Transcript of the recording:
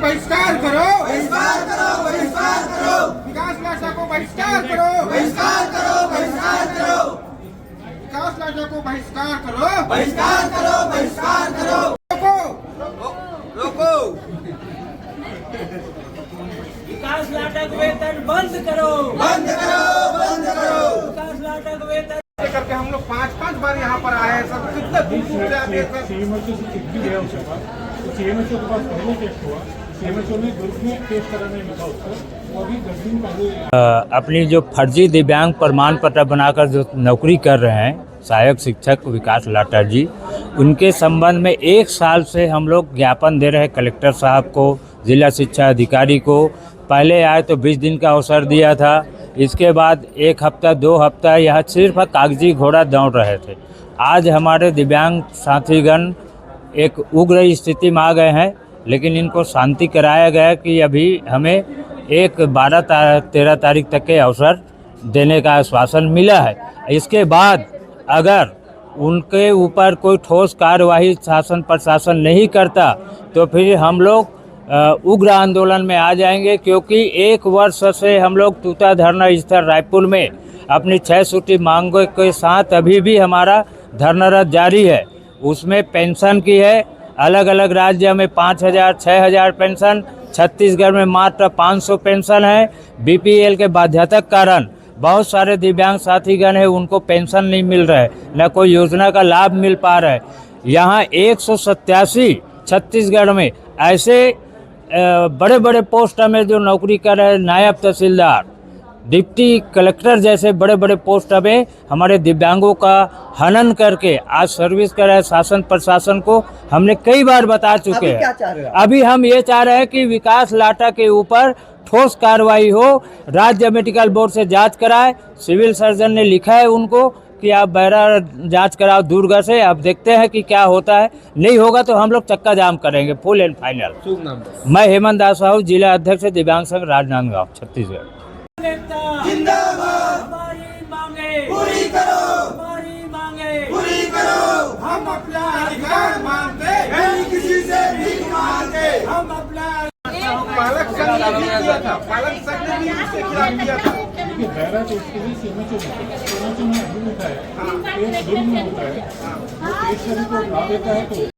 बहिष्कार करो, बहिष्कार करो, बहिष्कार करो, विकास लाटा को बहिष्कार करो, बहिष्कार करो, बहिष्कार करो, विकास लाटा को बहिष्कार करो, बहिष्कार करो, बहिष्कार करो, रोको, रोको, विकास लाटक वेतन बंद करो, बंद करो, बंद करो, विकास लाटक वेतन करके हम लोग 5-5 बार यहाँ पर आए हैं। सब कितने दूर से आते हैं सर। सीएमएचओ से चिट्ठी गया उसके पास, तो सीएमएचओ के पास पहले टेस्ट हुआ, सीएमएचओ ने दुर्ग में टेस्ट कराने लिखा उसको, वो अभी 10 दिन पहले अपनी जो फर्जी दिव्यांग प्रमाण पत्र बनाकर जो नौकरी कर रहे हैं सहायक शिक्षक विकास लाटा जी, उनके संबंध में 1 साल से हम लोग ज्ञापन दे रहे हैं कलेक्टर साहब को, जिला शिक्षा अधिकारी को। पहले आए तो 20 दिन का अवसर दिया था, इसके बाद 1 हफ्ता 2 हफ्ता यह सिर्फ कागजी घोड़ा दौड़ रहे थे। आज हमारे दिव्यांग साथीगण एक उग्र स्थिति में आ गए हैं, लेकिन इनको शांति कराया गया कि अभी हमें 12-13 तारीख तक के अवसर देने का आश्वासन मिला है। इसके बाद अगर उनके ऊपर कोई ठोस कार्यवाही शासन प्रशासन नहीं करता तो फिर हम लोग उग्र आंदोलन में आ जाएंगे, क्योंकि 1 वर्ष से हम लोग तूता धरना स्थल रायपुर में अपनी 6 सूची मांगों के साथ अभी भी हमारा धरनारत जारी है। उसमें पेंशन की है, अलग अलग राज्य में 5,000 6,000 पेंशन, छत्तीसगढ़ में मात्र 500 पेंशन है। बीपीएल के बाध्यता कारण बहुत सारे दिव्यांग साथीगण हैं, उनको पेंशन नहीं मिल रहा है, न कोई योजना का लाभ मिल पा रहा है। यहाँ 187 छत्तीसगढ़ में ऐसे बड़े बड़े पोस्ट में जो नौकरी कर रहे हैं, नायब तहसीलदार, डिप्टी कलेक्टर जैसे बड़े बड़े पोस्ट में हमारे दिव्यांगों का हनन करके आज सर्विस कर रहे हैं। शासन प्रशासन को हमने कई बार बता चुके हैं। अभी हम ये चाह रहे हैं कि विकास लाटा के ऊपर ठोस कार्रवाई हो, राज्य मेडिकल बोर्ड से जांच कराए। सिविल सर्जन ने लिखा है उनको कि आप बहरा जांच कराओ दुर्ग से। अब देखते हैं कि क्या होता है, नहीं होगा तो हम लोग चक्का जाम करेंगे फुल एंड फाइनल। मैं हेमंत दास साहू, जिला अध्यक्ष दिव्यांग संघ राजनांदगांव छत्तीसगढ़। जिंदाबाद, हमारी मांगे पूरी करो, हमारी मांगे पूरी करो, हम अपना अधिकार मांगते नहीं किसी से भीख मांगते, हम अपना पालक संघ ने भी किया था, पालक संघ ने भी इसके खिलाफ किया था। देखिए बहरा टेस्ट के लिए सीएमएचओ में अभी होता है, टेस्ट दुर्ग में होता है, तो टेस्ट का रिपोर्ट आ देता है तो